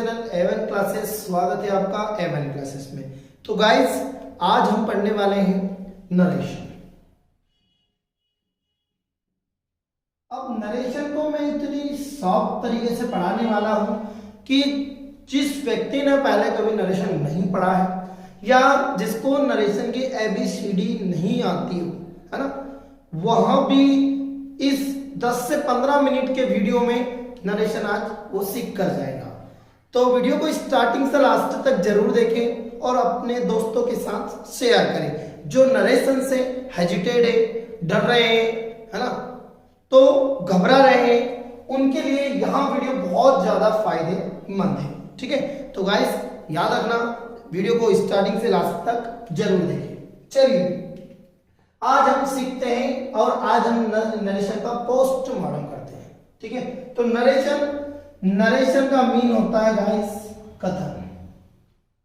Channel Avon classes. स्वागत है आपका एवन क्लासेस में। तो गाइस आज हम पढ़ने वाले हैं नरेशन। अब नरेशन को मैं इतनी सॉफ्ट तरीके से पढ़ाने वाला हूं कि जिस व्यक्ति ने पहले कभी नरेशन नहीं पढ़ा है या जिसको नरेशन की ABCD नहीं आती हो, है ना, वह भी इस 10 से 15 मिनट के वीडियो में नरेशन आज वो सीख कर जाएगा। तो वीडियो को स्टार्टिंग से लास्ट तक जरूर देखें और अपने दोस्तों के साथ शेयर करें जो नरेशन से हेजिटेट है, डर रहे हैं, है ना, तो घबरा रहे हैं, उनके लिए यहाँ वीडियो बहुत ज्यादा फायदेमंद है। ठीक है, तो गाइस याद रखना वीडियो को स्टार्टिंग से लास्ट तक जरूर देखें। चलिए आज हम सीखते हैं और आज हम नरेशन का पोस्टमार्टम करते हैं। ठीक है, तो नरेशन का मीन होता है गाइस कथन।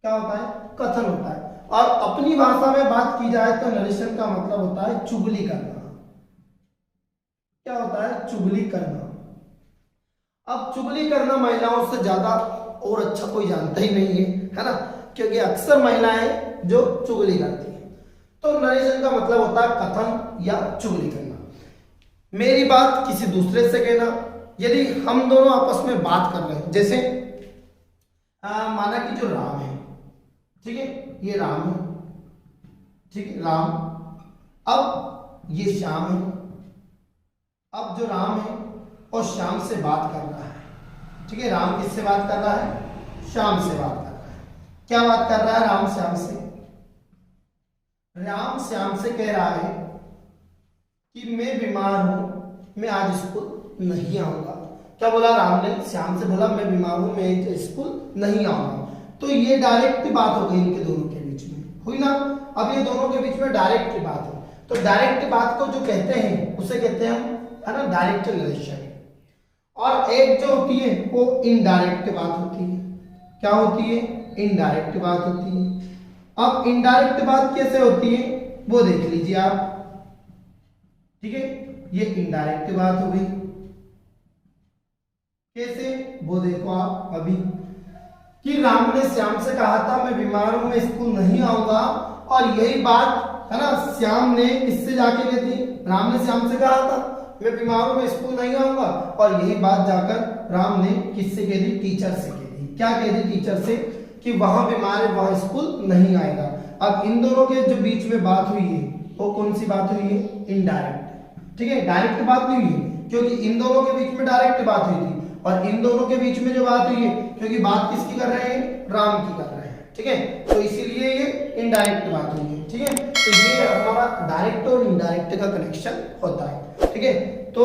क्या होता है? कथन होता है। और अपनी भाषा में बात की जाए तो नरेशन का मतलब होता है चुगली करना। क्या होता है? चुगली करना। अब चुगली करना महिलाओं से ज्यादा और अच्छा कोई जानता ही नहीं है ना, क्योंकि अक्सर महिलाएं जो चुगली करती हैं। तो नरेशन का मतलब होता है कथन या चुगली करना। मेरी बात किसी दूसरे से कहना। यदि हम दोनों आपस में बात कर रहे हैं, जैसे माना कि जो राम है, ठीक है, ये राम है, ठीक है, राम, अब ये श्याम है। अब जो राम है और श्याम से बात कर रहा है, ठीक है, राम किससे बात कर रहा है? श्याम से बात कर रहा है। क्या बात कर रहा है? राम श्याम से। राम श्याम से कह रहा है कि मैं बीमार हूं, मैं आज स्कूल नहीं आऊंगा। क्या बोला राम ने? श्याम से बोला मैं बीमार हूं, मैं स्कूल नहीं आऊंगा। तो ये डायरेक्ट बात हो गई इनके दोनों के बीच में, हुई ना। अब ये दोनों के बीच में डायरेक्ट बात है, तो डायरेक्ट बात को जो कहते हैं उसे कहते हैं हम, है ना, डायरेक्ट नरेशन। और एक जो होती है वो इनडायरेक्ट बात होती है। क्या होती है? इनडायरेक्ट बात होती है। अब इनडायरेक्ट बात कैसे होती है वो देख लीजिए आप। ठीक है, ये इनडायरेक्ट बात हो गई। कैसे वो देखो आप अभी, कि राम ने श्याम से कहा था मैं बीमार हूं, मैं स्कूल नहीं आऊंगा, और यही बात, है ना, श्याम ने किससे जाके कही थी? राम ने श्याम से कहा था मैं बीमार हूं, मैं स्कूल नहीं आऊंगा, और यही बात जाकर राम ने किससे कह दी? टीचर से कह दी। क्या कह दी? टीचर से, कि वहां बीमार है, वहां स्कूल नहीं आएगा। अब इन दोनों के जो बीच में बात हुई है वो कौन सी बात हुई है? इनडायरेक्ट। ठीक है, डायरेक्ट बात नहीं हुई है, क्योंकि इन दोनों के बीच में डायरेक्ट बात हुई थी, और इन दोनों के बीच में जो बात हुई है, क्योंकि बात किसकी कर रहे हैं? राम की कर रहे हैं। ठीक है, तो इसीलिए ये इनडायरेक्ट बात हुई है। ठीक है, तो ये हमारा डायरेक्ट और इनडायरेक्ट का कनेक्शन होता है। ठीक है, तो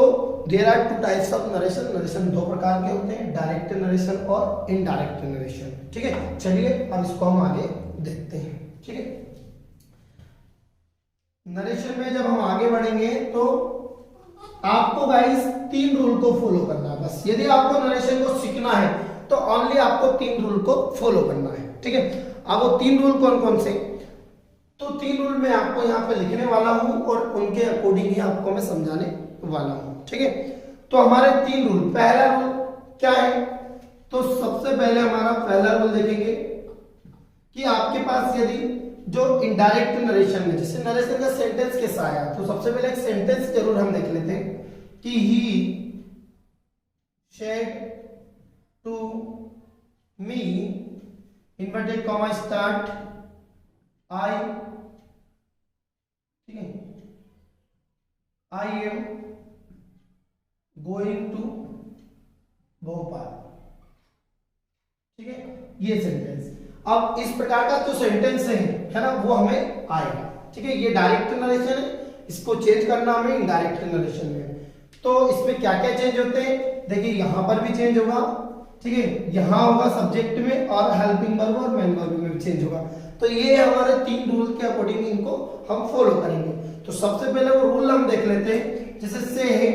there are two types of narration. Narration दो प्रकार के होते हैं, डायरेक्ट नरेशन और इनडायरेक्ट नरेशन। ठीक है, चलिए अब इसको हम आगे देखते हैं। ठीक है, नरेशन में जब हम आगे बढ़ेंगे तो आपको गाइस 3 रूल को फॉलो करना है बस। यदि आपको नरेशन को सीखना है तो ओनली आपको 3 रूल को फॉलो करना है। ठीक है, अब वो 3 रूल कौन कौन से? तो 3 रूल मैं आपको यहाँ पे लिखने वाला हूं और उनके अकॉर्डिंग ही आपको मैं समझाने वाला हूं। ठीक है, तो हमारे 3 रूल। पहला रूल क्या है? तो सबसे पहले हमारा पहला रूल देखेंगे कि आपके पास यदि जो इनडायरेक्ट नरेशन में, जैसे नरेशन का सेंटेंस कैसा आया, तो सबसे पहले एक सेंटेंस जरूर हम देख लेते हैं कि he said to me, inverted comma start, I, ठीक है, I am going to Bhopal. ठीक है, ये सेंटेंस। अब इस प्रकार का जो सेंटेंस है ना, वो हमें आएगा। ठीक है, ये डायरेक्ट नरेशन है, इसको चेंज करना हमें इनडायरेक्ट नरेशन में। तो इसमें क्या क्या चेंज होते हैं? देखिए यहां पर भी चेंज होगा, ठीक है, यहां होगा सब्जेक्ट में, और हेल्पिंग वर्ब और मेन वर्ब में भी चेंज होगा। तो ये हमारे 3 रूल के अकॉर्डिंग इनको हम फॉलो करेंगे। तो सबसे पहले वो रूल हम देख लेते हैं। जैसे से है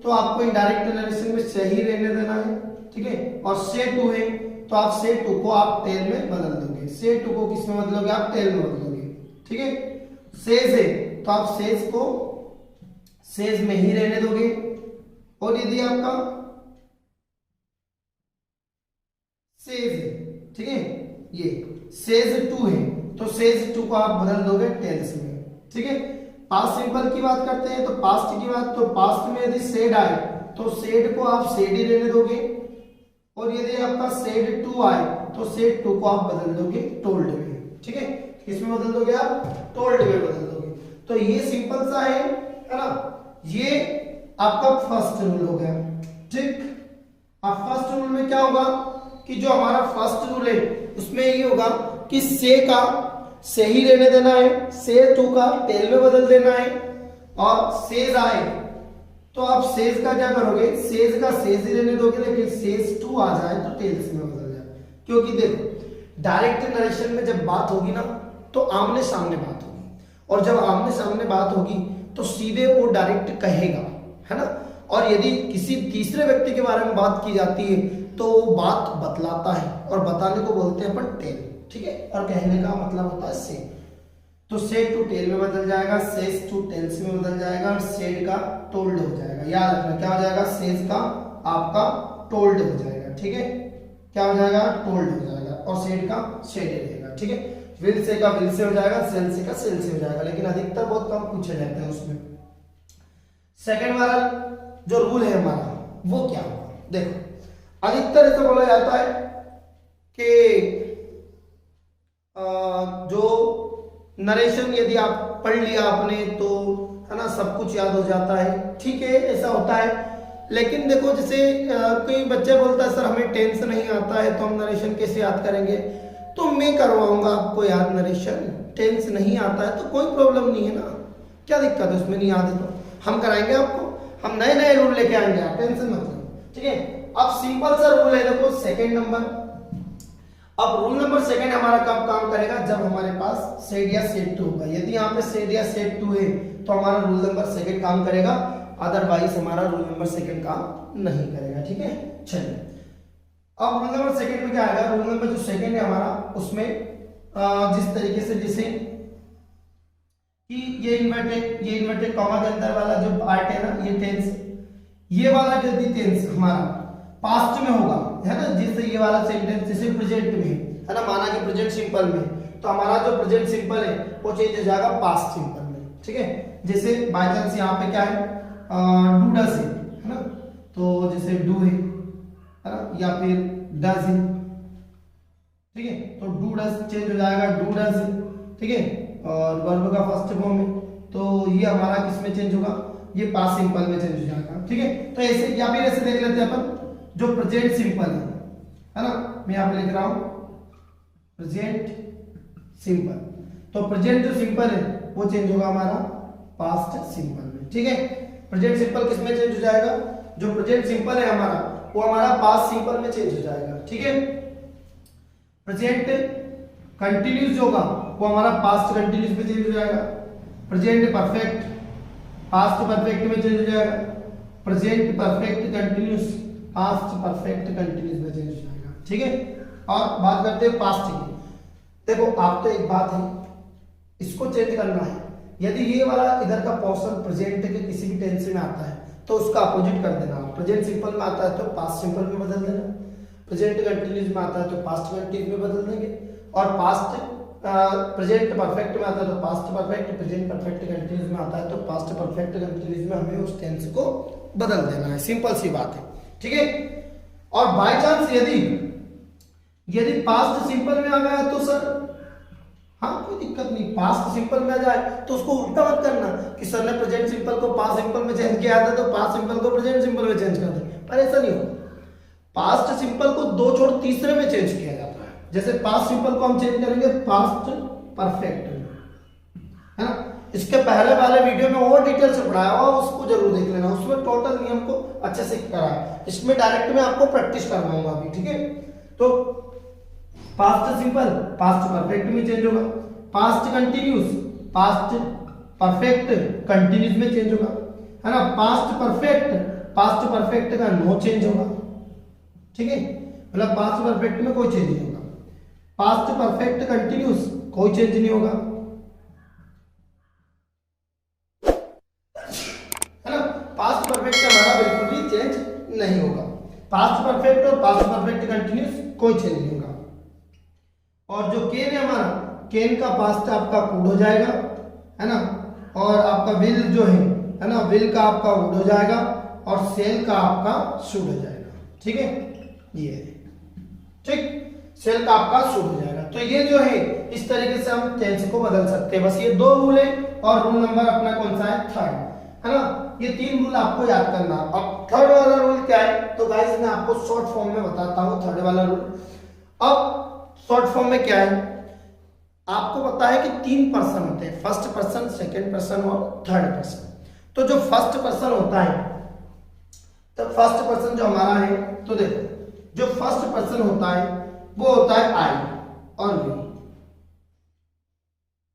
तो आपको इनडायरेक्ट नरेशन में से ही रहने देना है। ठीक है, और से टू है तो आप से टू को आप टेल में बदल दोगे। से टू को किस में बदलोगे? आप टेल में बदलोगे। ठीक है, सेज है तो आप सेज को सेज में ही रहने दोगे। और यदि आपका सेज है, ठीक है, ये सेज टू है, तो सेज टू को आप बदल दोगे टेल्स में, ठीक है। पास्ट सिंपल की बात करते हैं, तो पास्ट की बात, तो पास्ट में यदि सेड आए तो सेड को आप सेड ही रहने दोगे, और यदि आपका सेड टू आए तो सेड टू को आप बदल दोगे टोल्ड में, ठीक है। किसमें बदल दोगे आप? टोल्ड में बदल दोगे। तो ये सिंपल सा है ना, ये आपका फर्स्ट रूल हो गया, ठीक। अब फर्स्ट रूल में क्या होगा कि जो हमारा फर्स्ट रूल है उसमें ये होगा कि से का से ही रहने देना है, से टू का टेल में बदल देना है, और सेज आए तो आप सेज का क्या करोगे? सेज का सेज ही रहने दोगे, लेकिन सेज टू आ जाए तो टेल्स में बदल जाए। क्योंकि देखो डायरेक्ट नरेशन में जब बात होगी ना तो आमने सामने बात होगी, और जब आमने सामने बात होगी तो सीधे वो डायरेक्ट कहेगा, है ना। और यदि किसी तीसरे व्यक्ति के बारे में बात की जाती है तो वो बात बतलाता है, और बताने को बोलते हैं अपन टेल, ठीक है, और कहने का मतलब होता है से। तो सेड टू टेल में बदल जाएगा, सेज टू टेल्स में बदल जाएगा, और सेड का टोल्ड हो जाएगा। याद रखना क्या हो जाएगा? सेज का आपका टोल्ड हो जाएगा, ठीक है, क्या हो जाएगा? टोल्ड हो जाएगा, और सेड का सेड रहेगा, ठीक है। विल से का विल से हो जाएगा, सेल से का सेल से हो जाएगा, लेकिन अधिकतर बहुत कम पूछे जाते हैं उसमें। सेकंड वाला जो रूल है हमारा वो क्या होगा? देखो अधिकतर ऐसा बोला जाता है कि जो नरेशन यदि आप पढ़ लिया आपने तो है ना सब कुछ याद हो जाता है, ठीक है, ऐसा होता है। लेकिन देखो जैसे कोई बच्चा बोलता है सर हमें टेंस नहीं आता है तो हम नरेशन कैसे याद करेंगे? तो मैं करवाऊंगा आपको याद नरेशन। टेंस नहीं आता है तो कोई प्रॉब्लम नहीं है ना, क्या दिक्कत है उसमें? नहीं याद है तो हम कराएंगे आपको, हम नए नए रूल लेके आएंगे, आप टेंशन मत लो, ठीक है। अब सिंपल सा रूल है, देखो सेकंड नंबर। अब रूल नंबर सेकंड हमारा कब काम करेगा? जब हमारे पास सेड या सेड टू होगा। यदि यहाँ पे सेड या सेड टू है तो हमारा रूल नंबर सेकंड काम करेगा, अदरवाइज हमारा रूल नंबर सेकंड काम नहीं करेगा, ठीक है। चलिए अब रूल नंबर सेकंड में क्या आएगा? रूल नंबर जो सेकंड है हमारा उसमें जिस तरीके से जैसे कि ये इन्वर्टेड कॉमा के अंदर वाला जो पार्ट है ना, ये टेंस, ये वाला यदि टेंस हमारा पास्ट में होगा, है ना, जैसे ये वाला सेंटेंस जैसे प्रेजेंट में है ना, माना कि प्रेजेंट सिंपल में, तो हमारा जो प्रेजेंट सिंपल है वो चेंज हो जाएगा पास्ट सिंपल में, ठीक है। जैसे बाय चांस यहाँ पे क्या है? डू डज है ना, तो जैसे डू है ना, या फिर डज है, ठीक है, तो डू डज चेंज हो जाएगा डू डज, ठीक है। और वर्ब का फर्स्ट फॉर्म है तो ये हमारा किस में चेंज होगा? ये पास्ट सिंपल में चेंज हो जाएगा, ठीक है। तो ऐसे या फिर ऐसे देख लेते हैं अपन, जो प्रेजेंट सिंपल है ना, मैं यहाँ पे लिख रहा हूं प्रेजेंट सिंपल, तो प्रेजेंट जो सिंपल है वो चेंज होगा हमारा पास्ट सिंपल में, ठीक है। प्रेजेंट सिंपल किस में चेंज हो जाएगा? जो प्रेजेंट सिंपल है हमारा वो हमारा पास्ट सिंपल में चेंज हो जाएगा, ठीक है। प्रेजेंट कंटिन्यूस जो होगा वो हमारा पास्ट कंटिन्यूस में चेंज हो जाएगा। प्रेजेंट परफेक्ट पास्ट परफेक्ट में चेंज हो जाएगा। Present perfect continuous past perfect continuous में चेंज हो जाएगा, ठीक है। और बात करते हैं पास्ट की। देखो आप तो एक बात है, इसको चेंज करना है। यदि ये वाला इधर का पोर्शन प्रेजेंट के किसी भी टेंस में आता है तो उसका अपोजिट कर देना। प्रेजेंट सिंपल में आता है तो पास्ट सिंपल में बदल देना, प्रेजेंट कंटिन्यूस में आता है तो पास्ट कंटिन्यूस में बदल देंगे, और पास्ट प्रेजेंट परफेक्ट में आता है तो past perfect, present perfect continuous में आता है तो पास्ट परफेक्ट कंटिन्यूस में हमें उस टेंस को बदल देना है, सिंपल सी बात है, ठीक है। और बाय चांस यदि पास्ट सिंपल में आ गया तो सर हाँ कोई दिक्कत नहीं, पास्ट सिंपल में आ जाए तो उसको उल्टा मत करना कि सर ने प्रेजेंट सिंपल को पास्ट सिंपल में चेंज किया था तो पास्ट सिंपल को प्रेजेंट सिंपल में चेंज कर दे, पर ऐसा नहीं होगा। पास्ट सिंपल को दो छोड़ तीसरे में चेंज किया जाता है। जैसे पास्ट सिंपल को हम चेंज करेंगे पास्ट परफेक्ट, है ना। इसके पहले वाले वीडियो में और डिटेल से पढ़ाया हुआ, उसको जरूर देख लेना, उसमें टोटल नियम को अच्छे से कराया। इसमें डायरेक्ट में आपको प्रैक्टिस करवाऊंगा अभी, ठीक है। तो पास्ट सिंपल पास्ट परफेक्ट में चेंज होगा, past continuous past perfect continuous में चेंज होगा, है ना। पास्ट परफेक्ट का नो चेंज होगा, ठीक है, मतलब पास्ट परफेक्ट में कोई चेंज नहीं होगा। पास्ट परफेक्ट कंटिन्यूस कोई चेंज नहीं होगा, है ना। पास्ट परफेक्ट हमारा बिल्कुल भी चेंज नहीं होगा, पास्ट परफेक्ट और पास्ट परफेक्ट कंटिन्यूस कोई चेंज नहीं होगा। और जो केन है हमारा, केन का पास्ट आपका वुड हो जाएगा, है ना, और आपका विल जो है ना, विल का आपका वुड हो जाएगा और सेल का आपका शुड हो जाएगा। ठीक है, ये ठीक, सेल का आपका शुड हो जाएगा। तो ये जो है इस तरीके से हम टेंस को बदल सकते हैं। बस ये 2 रूल है और रूल नंबर अपना कौन सा है, थर्ड, है ना। ये 3 रूल आपको याद करना। अब थर्ड वाला रूल क्या है, तो गाइस मैं आपको शॉर्ट फॉर्म में बताता हूँ थर्ड वाला रूल। अब शॉर्ट फॉर्म में क्या है, आपको पता है कि 3 पर्सन होते हैं, फर्स्ट पर्सन, सेकंड पर्सन और थर्ड पर्सन। तो जो फर्स्ट पर्सन होता है, तो फर्स्ट पर्सन जो हमारा है, तो देखो जो फर्स्ट पर्सन होता है वो होता है आई और वी।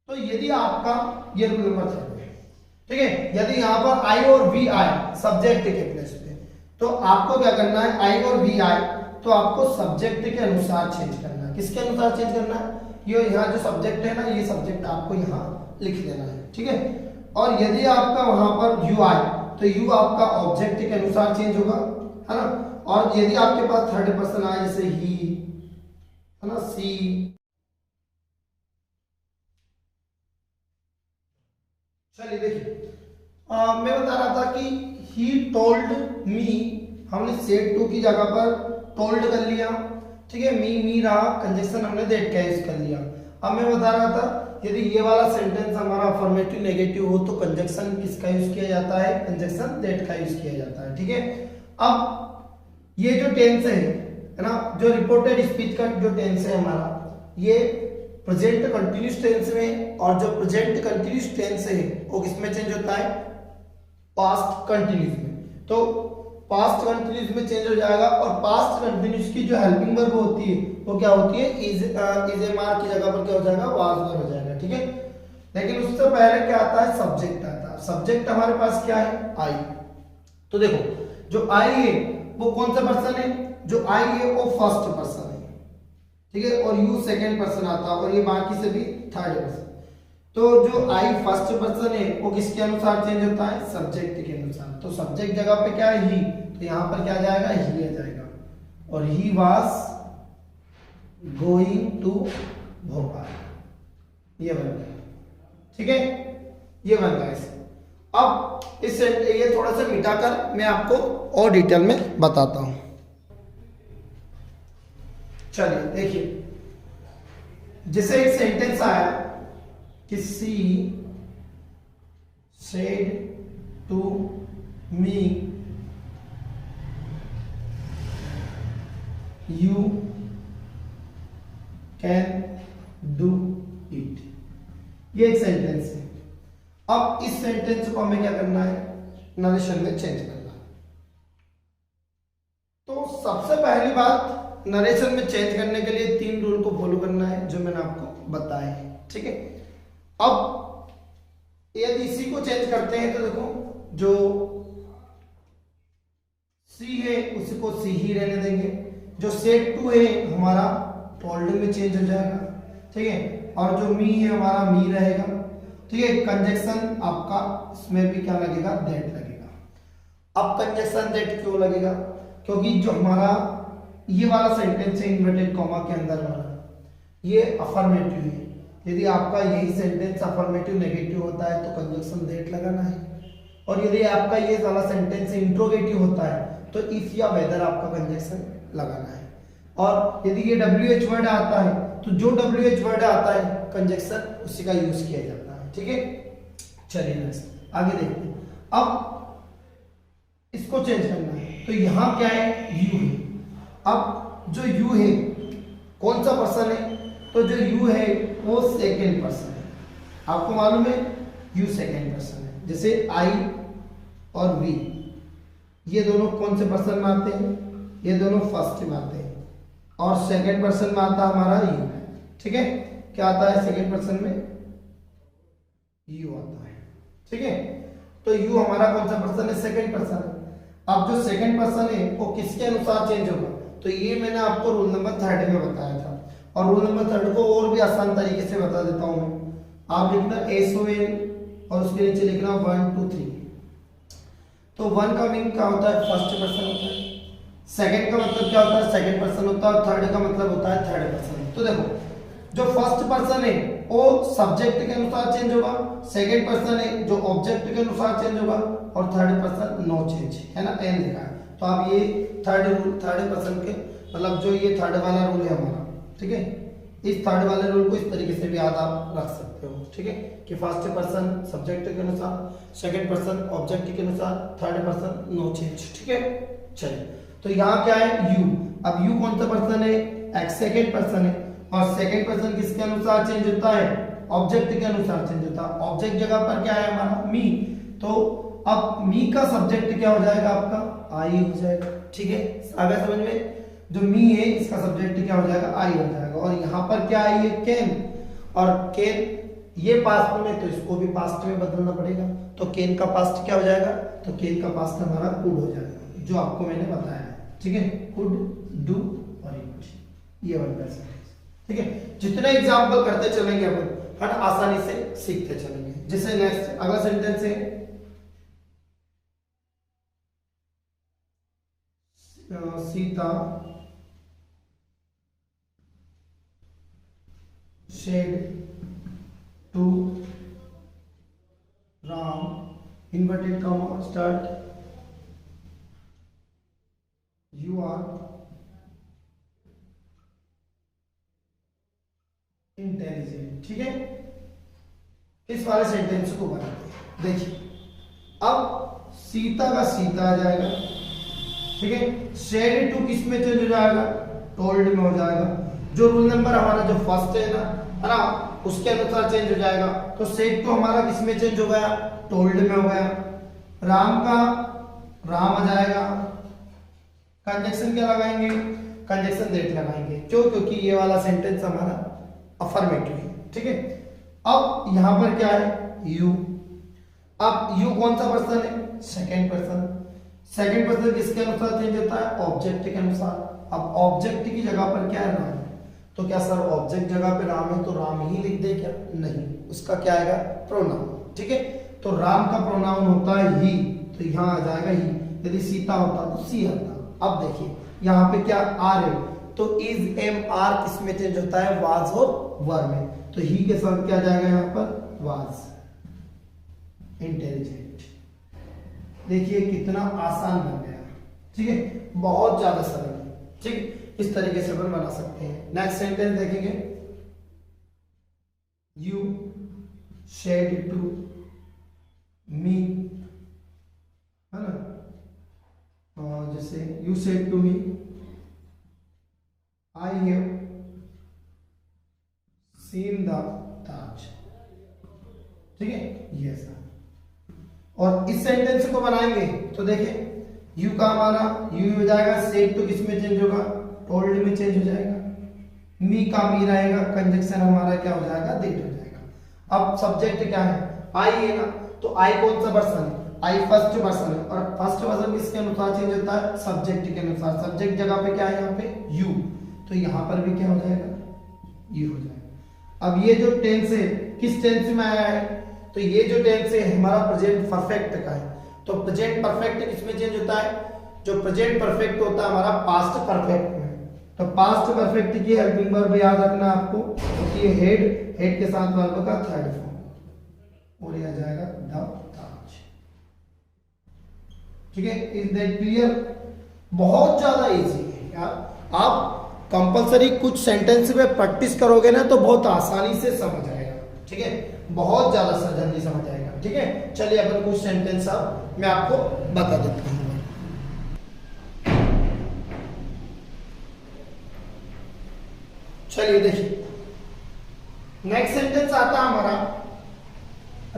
तो यदि आपका ये रूल नंबर 3 है, ठीक है, यदि यहां पर आई और वी आए सब्जेक्ट के प्लेस पे, तो आपको क्या करना है, आई और वी आए तो आपको सब्जेक्ट के अनुसार चेंज करना है। किसके अनुसार चेंज करना है, ये यहाँ जो सब्जेक्ट है ना, ये सब्जेक्ट आपको यहाँ लिख देना है। ठीक है, और यदि आपका वहां पर यू आए तो यू आपका ऑब्जेक्ट के अनुसार चेंज होगा, है ना। और यदि आपके पास थर्ड पर्सन आए, जैसे ही, है ना, सी, चलिए देखिए, मैं बता रहा था कि ही टोल्ड मी, हमने सेड टू की जगह पर टोल्ड कर लिया। ठीक है, मी रहा, कंजक्शन हमने दैट का यूज कर लिया। अब मैं बता रहा था यदि ये वाला सेंटेंस हमारा अफर्मेटिव नेगेटिव हो तो कंजक्शन किसका यूज किया जाता है, कंजक्शन दैट का यूज किया जाता है। ठीक है, अब ये जो टेंस है ना, जो रिपोर्टेड स्पीच का जो टेंस है हमारा, ये प्रेजेंट कंटिन्यूस टेंस में, और जो प्रेजेंट कंटिन्यूस टेंस है वो किसमें चेंज होता है, पास्ट कंटिन्यूस में। तो पास्ट कंटिन्यूस में चेंज हो जाएगा, और पास्ट कंटिन्यूस की जो हेल्पिंग वर्ब होती है वो क्या होती है, इज एमआर की जगह पर क्या हो जाएगा, वाज वर हो जाएगा। ठीक है, लेकिन उससे पहले क्या आता है, सब्जेक्ट आता है। सब्जेक्ट हमारे पास क्या है, आई। तो देखो जो आई है वो कौन सा पर्सन है, जो आई है वो फर्स्ट पर्सन है। ठीक है, और यू सेकेंड पर्सन आता है, और ये बाकी से भी थर्ड पर्सन। तो जो आई फर्स्ट पर्सन है वो किसके अनुसार चेंज होता है, सब्जेक्ट के अनुसार। तो सब्जेक्ट जगह पे क्या है, ही, तो यहाँ पर क्या जाएगा, ही आ जाएगा। और he was going to Bhopal, ये बन गया। ठीक है, ये बन गया इसे। अब इस ये थोड़ा सा मिटाकर मैं आपको और डिटेल में बताता हूं। चलिए देखिए, जैसे एक सेंटेंस आया कि she said to me you can do it, ये एक सेंटेंस है। अब इस सेंटेंस को हमें क्या करना है, नरेशन में चेंज करना। तो सबसे पहली बात, नरेशन में चेंज करने के लिए 3 रूल को फॉलो करना है जो मैंने आपको बताया है। ठीक है, अब यदि इसी को चेंज करते हैं तो देखो जो सी है उसी को सी ही रहने देंगे, जो सेड टू है हमारा टोल्ड में चेंज हो जाएगा। ठीक है, और जो मी है हमारा मी रहेगा। ठीक है, कंजक्शन आपका इसमें भी क्या लगेगा, दैट लगेगा। अब कंजक्शन दैट क्यों लगेगा, क्योंकि जो हमारा ये वाला सेंटेंस है इन्वर्टेड कॉमा के अंदर वाला, ये अफर्मेटिव है। यदि आपका यही सेंटेंस अफर्मेटिव नेगेटिव होता है तो कंजक्शन दैट लगाना है, और यदि आपका ये वाला सेंटेंस इंट्रोगेटिव होता है तो इफ या वेदर आपका कंजक्शन लगाना है। और यदि ये WH वर्ड आता है तो जो WH वर्ड आता है कंजक्शन उसी का यूज किया जाता है। ठीक है, चलिए नेक्स्ट आगे देखते हैं। अब इसको चेंज करना है, तो यहां क्या है, यू है। अब जो यू है कौन सा पर्सन है, तो जो यू है वो सेकेंड पर्सन है। आपको मालूम है यू सेकेंड पर्सन है। जैसे आई और वी, ये दोनों कौन से पर्सन में आते हैं, ये दोनों फर्स्ट में आते हैं, और सेकेंड पर्सन में आता है हमारा यू। ठीक है, क्या आता है सेकेंड पर्सन में, यू आता है। ठीक है, तो यू हमारा कौन सा पर्सन है, सेकेंड पर्सन है। अब जो सेकेंड पर्सन है वो किसके अनुसार चेंज होगा, तो ये मैंने आपको रूल नंबर 3 में बताया था, और रूल नंबर 3 को और भी आसान तरीके से बता देता हूं मैं। आप लिखना SON और उसके नीचे लिखना 1 2 3। तो 1 का मीनिंग क्या होता है, फर्स्ट पर्सन होता है, सेकंड का मतलब क्या होता है, सेकंड पर्सन होता है, और थर्ड का मतलब होता है थर्ड पर्सन। तो देखो जो फर्स्ट पर्सन है वो सब्जेक्ट के अनुसार चेंज होगा, सेकंड पर्सन है जो ऑब्जेक्ट के अनुसार चेंज होगा, और थर्ड पर्सन नो चेंज, है ना, एन लिखा है। तो आप ये थर्ड पर्सन के मतलब जो ये थर्ड वाला रूल है हमारा, ठीक है, इस थर्ड वाले रूल को इस तरीके से भी याद आप रख सकते हो, ठीक है, कि फर्स्ट पर्सन सब्जेक्ट के अनुसार, सेकंड पर्सन ऑब्जेक्ट के अनुसार, थर्ड पर्सन नो चेंज, ठीक है। चलिए तो यहाँ क्या है यू, अब यू कौन सा पर्सन है, एक्स सेकंड पर्सन है, और सेकंड पर्सन किसके अनुसार चेंज होता है, ऑब्जेक्ट के अनुसार चेंज होता है। ऑब्जेक्ट जगह पर क्या है हमारा मी, तो अब मी का सब्जेक्ट क्या हो जाएगा आपका, आई हो जाएगा, ठीक है, आगे समझ में, जो मी है इसका सब्जेक्ट क्या हो जाएगा, आई हो जाएगा। और यहाँ पर क्या आई है, कैन, और कैन ये पास्ट में, तो इसको भी पास्ट में बदलना पड़ेगा, तो कैन का पास्ट क्या हो जाएगा, तो कैन का पास्ट हमारा कुड हो जाएगा, जो आपको मैंने बताया है, ठीक है, कुड, डू और यूज, ये वन परसेंट, ठीक है। जितने एग्जाम्पल करते चलेंगे अपन हर आसानी से सीखते चलेंगे। जैसे नेक्स्ट अगला सेंटेंस है Sita said to Ram inverted comma start you are intelligent, ठीक है। इस वाले सेंटेंस को बनाते हैं। देखिए अब सीता का सीता आ जाएगा, ठीक है, शेड टू किस में चेंज हो जाएगा, टोल्ड में हो जाएगा। जो रूल नंबर हमारा जो फर्स्ट है ना, उसके अनुसार चेंज हो जाएगा। तो शेड टू हमारा किस में चेंज हो गया, टोल्ड में हो गया। राम का राम आ जाएगा, कंजक्शन क्या लगाएंगे, कंजक्शन दैट लगाएंगे, क्यों, क्योंकि ये वाला सेंटेंस हमारा अफर्मेटिव है, ठीक है। अब यहां पर क्या है यू, अब यू कौन सा पर्सन है, सेकंड पर्सन। सेकंड पर्सन किसके अनुसार चेंज होता है, ऑब्जेक्ट के अनुसार। अब ऑब्जेक्ट की जगह पर क्या है, राम, तो क्या सर ऑब्जेक्ट जगह पे राम है तो राम ही लिख दे क्या, नहीं, उसका क्या आएगा, प्रोनाउन, ठीक है। तो राम का प्रोनाउन होता है ही, तो यहां आ जाएगा ही। यदि सीता होता तो सी आता। अब देखिए यहाँ पे क्या आर है, तो इज एम आर किस में चेंज होता है, वाज और वर में, तो ही के साथ क्या जाएगा यहाँ पर, वाज इंटेलिजेंट। देखिए कितना आसान बन गया, ठीक है, बहुत ज्यादा सरल है, ठीक, इस तरीके से अपन बना सकते हैं। नेक्स्ट सेंटेंस देखेंगे, यू शेड टू मी, है ना, जैसे you said to me I have seen the Taj, ठीक है, ये सर। और इस सेंटेंस को बनाएंगे तो देखिए यू का हमारा यू हो जाएगा, सेड टू किस में चेंज होगा, टोल्ड में चेंज हो जाएगा। मी का मी रहेगा, कंजक्शन हमारा क्या हो जाएगा, दैट हो जाएगा। अब सब्जेक्ट क्या है, आई है ना, तो आई कौन सा पर्सन है, आई फर्स्ट पर्सन है, और फर्स्ट पर्सन किसके अनुसार चेंज होता है, सब्जेक्ट के अनुसार। सब्जेक्ट जगह पे क्या है यहाँ पे यू, तो यहाँ पर भी क्या हो जाएगा, यू हो जाएगा। अब ये जो टेंस है किस टेंस में आया है, तो ये जो टेंस है हमारा प्रेजेंट परफेक्ट का है। तो प्रेजेंट परफेक्ट किसमें चेंज होता है, जो प्रेजेंट परफेक्ट होता है हमारा पास्ट परफेक्ट में। तो पास्ट परफेक्ट की हेल्पिंग वर्ब याद रखना आपको, तो ये हेड के साथ वर्ब का थर्ड फॉर्म, और ये आ जाएगा द ताज, ठीक है। इज दैट क्लियर, बहुत ज्यादा इजी है यार। आप कंपलसरी कुछ सेंटेंस में प्रैक्टिस करोगे ना तो बहुत आसानी से समझ आएगा, ठीक है, बहुत ज्यादा जल्दी समझ आएगा, ठीक है। चलिए अपन कुछ सेंटेंस अब मैं आपको बता देता हूँ। चलिए देखिए नेक्स्ट सेंटेंस आता है हमारा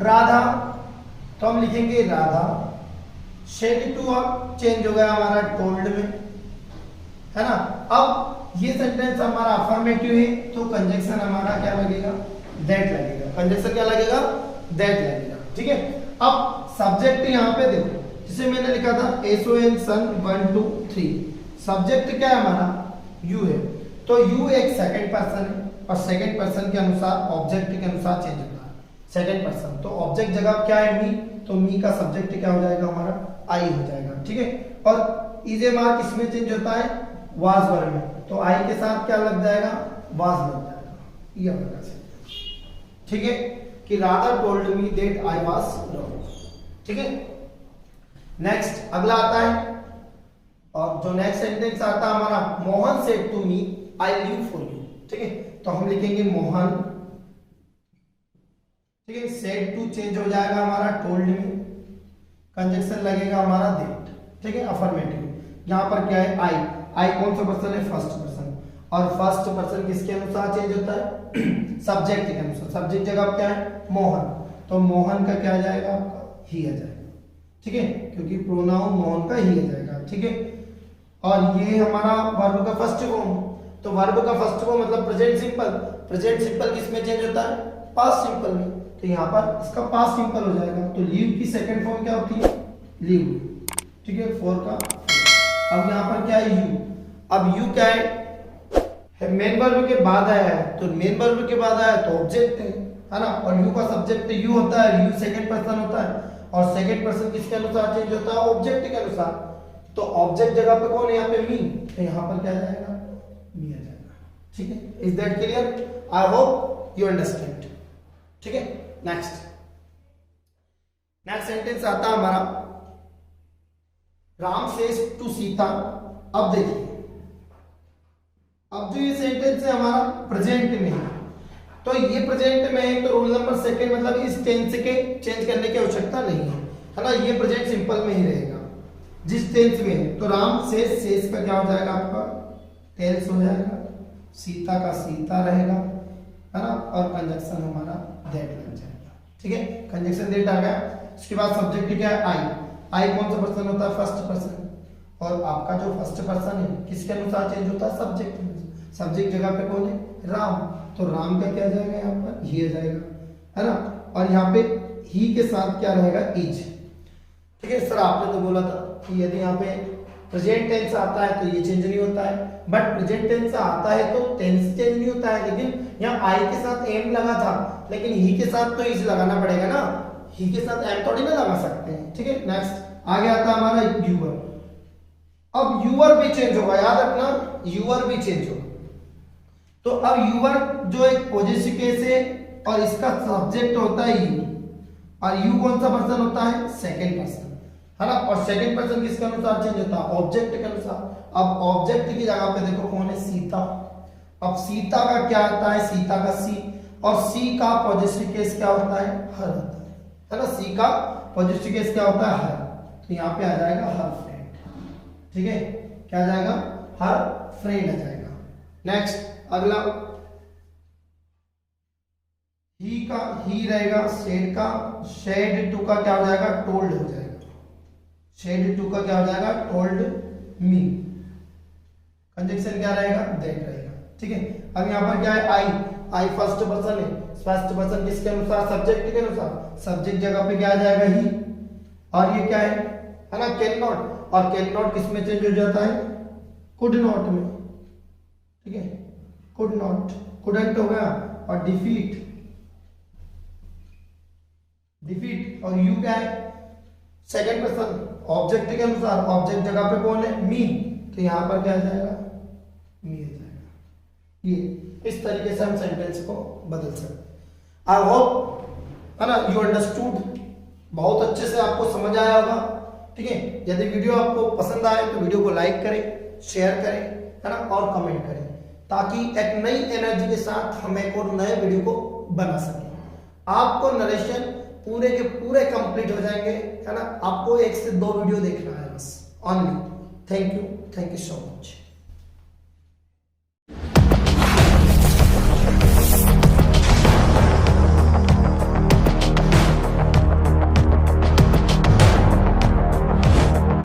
राधा, तो हम लिखेंगे राधा शेड टू, अब चेंज हो गया हमारा टोल्ड में, है ना। अब ये सेंटेंस हमारा अफर्मेटिव है, तो कंजक्शन हमारा क्या लगेगा, दैट लगेगा। कंजक्शन क्या लगेगा, दैट लगेगा, ठीक है। अब सब्जेक्ट यहाँ पे देखो, जिसे मैंने लिखा था SON सन 1 2 3, सब्जेक्ट क्या है हमारा, यू है, तो यू एक सेकंड पर्सन है, और सेकंड पर्सन के अनुसार ऑब्जेक्ट के अनुसार चेंज होता है सेकंड पर्सन। तो ऑब्जेक्ट जगह क्या है मी, तो मी का सब्जेक्ट क्या हो जाएगा हमारा, आई हो जाएगा, ठीक है। और EJMR किसमें चेंज होता है, वाज वर्ब में, तो आई के साथ क्या लग जाएगा, वाज लग जाएगा, ये होगा सेंटेंस, ठीक है, कि Radha told me that I was wrong, ठीक है। नेक्स्ट अगला आता है, और जो नेक्स्ट सेंटेंस आता है हमारा, Mohan said to me I live for you, ठीक है, तो हम लिखेंगे मोहन, ठीक है, सेड टू चेंज हो जाएगा हमारा टोल्ड मी, कंजक्शन लगेगा हमारा दैट, ठीक है, अफर्मेटिव। यहां पर क्या है, आई कौन सा पर्सन है, फर्स्ट पर्सन, और फर्स्ट पर्सन किसके अनुसार चेंज होता है, सब्जेक्ट के अनुसार, सब्जेक्ट जगह क्या है, मोहन, तो मोहन का क्या आ जाएगा आपका, ही आ जाएगा, ठीक है, क्योंकि प्रोनाउन मोहन का ही आ जाएगा, ठीक है। और ये हमारा वर्ब का फर्स्ट फॉर्म, तो वर्ब का फर्स्ट फॉर्म मतलब प्रेजेंट सिंपल, प्रेजेंट सिंपल किसमें चेंज होता है, पास्ट सिंपल में, तो यहाँ पर इसका पास्ट सिंपल हो जाएगा, तो लीव की सेकंड फॉर्म क्या होती है, लीव, ठीक है, फॉर का। अब यहाँ पर क्या है, यू, अब यू क्या है, मेन वर्ब के बाद आया है, तो मेन वर्ब के बाद आया तो ऑब्जेक्ट है ना, और यू का सब्जेक्ट यू होता है, यू सेकंड पर्सन होता है, और सेकंड पर्सन किसके अनुसार चेंज होता है, ऑब्जेक्ट के अनुसार, तो ऑब्जेक्ट जगह पे कौन है, यहाँ पे मी, तो यहाँ पर क्या जाएगा, मी आ जाएगा, ठीक है। Is that clear, I hope you understand, ठीक है। नेक्स्ट सेंटेंस आता है हमारा, राम सेज टू सीता, अब देखिए, अब जो ये सेंटेंस है हमारा प्रेजेंट में है, तो ये प्रेजेंट में है, तो रूल नंबर सेकंड मतलब इस टेंस के चेंज करने की आवश्यकता नहीं है ना, ये प्रेजेंट सिंपल में ही रहेगा जिस टेंस में है। तो राम सेज का क्या हो जाएगा आपका, टेल्स हो जाएगा, सीता का सीता रहेगा, है ना, और कंजक्शन हमारा दैट लग जाएगा, ठीक है, कंजक्शन दैट आ गया। उसके बाद सब्जेक्ट क्या है, आई कौन सा पर्सन होता है, फर्स्ट पर्सन, और आपका जो फर्स्ट पर्सन है किसके अनुसार चेंज होता है, सब्जेक्ट, सब्जेक्ट जगह पे कौन है, राम, तो राम का क्या जाएगा यहाँ पर, ही आ जाएगा, है ना, और यहाँ पे ही के साथ क्या रहेगा, इज, ठीक है। सर आपने तो बोला था कि यदि यहाँ पे प्रेजेंट टेंस आता है तो ये चेंज नहीं होता है, बट प्रेजेंट टेंस आता है तो टेंस चेंज नहीं होता है, लेकिन यहाँ आई के साथ एम लगा था, लेकिन ही के साथ तो इज लगाना पड़ेगा ना, ही के साथ एम थोड़ी ना लगा सकते हैं, ठीक है। नेक्स्ट आगे आता है हमारा यूवर, अब यूवर भी चेंज होगा, याद रखना, यूवर भी चेंज होगा, तो अब यूवर जो एक पॉजिटिव केस है, और इसका सब्जेक्ट होता है यू, और यू कौन सा पर्सन होता है, सेकंड पर्सन, है ना, और सेकंड पर्सन किसके अनुसार चेंज होता है, ऑब्जेक्ट के अनुसार। अब ऑब्जेक्ट की जगह पे देखो कौन है, सीता, अब सीता का क्या आता है, सीता का सी, और सी का पॉजिटिव केस क्या होता है, हर होता है ना, सी का पॉजिटिव केस क्या होता है, हर, तो यहाँ पे आ जाएगा हर फ्रेंड, ठीक है, क्या आ जाएगा, हर फ्रेंड आ जाएगा। नेक्स्ट अगला, ही का ही रहेगा, शेड का, शेड टू का क्या हो जाएगा, टोल्ड हो जाएगा, शेड टू का क्या हो जाएगा, टोल्ड मी, कंजक्शन क्या रहेगा, दैट रहेगा, ठीक है। अब यहाँ पर क्या है, आई फर्स्ट पर्सन है, फर्स्ट पर्सन किसके अनुसार, सब्जेक्ट के अनुसार, सब्जेक्ट जगह पे क्या आ जाएगा, ही, और ये क्या है ना, कैन नॉट, और कैन नॉट किस में चेंज हो जाता है, कुड नॉट में, ठीक है, कुड नॉट, कुडंट हो गया, और डिफीट, डिफीट, और यू क्या है, सेकंड पर्सन, ऑब्जेक्ट के अनुसार, ऑब्जेक्ट जगह पे कौन है, मी, तो यहां पर क्या आ जाएगा, मी आ जाएगा। ये इस तरीके से हम सेंटेंस को बदल सकते। आई होप है ना यू अंडरस्टूड, बहुत अच्छे से आपको समझ आया होगा, ठीक है। यदि वीडियो आपको पसंद आए तो वीडियो को लाइक करें, शेयर करें, है ना, और कमेंट करें, ताकि एक नई एनर्जी के साथ हम एक और नए वीडियो को बना सकें। आपको नरेशन पूरे के पूरे कंप्लीट हो जाएंगे, है ना, आपको 1 से 2 वीडियो देखना है बस, only. Thank you so much.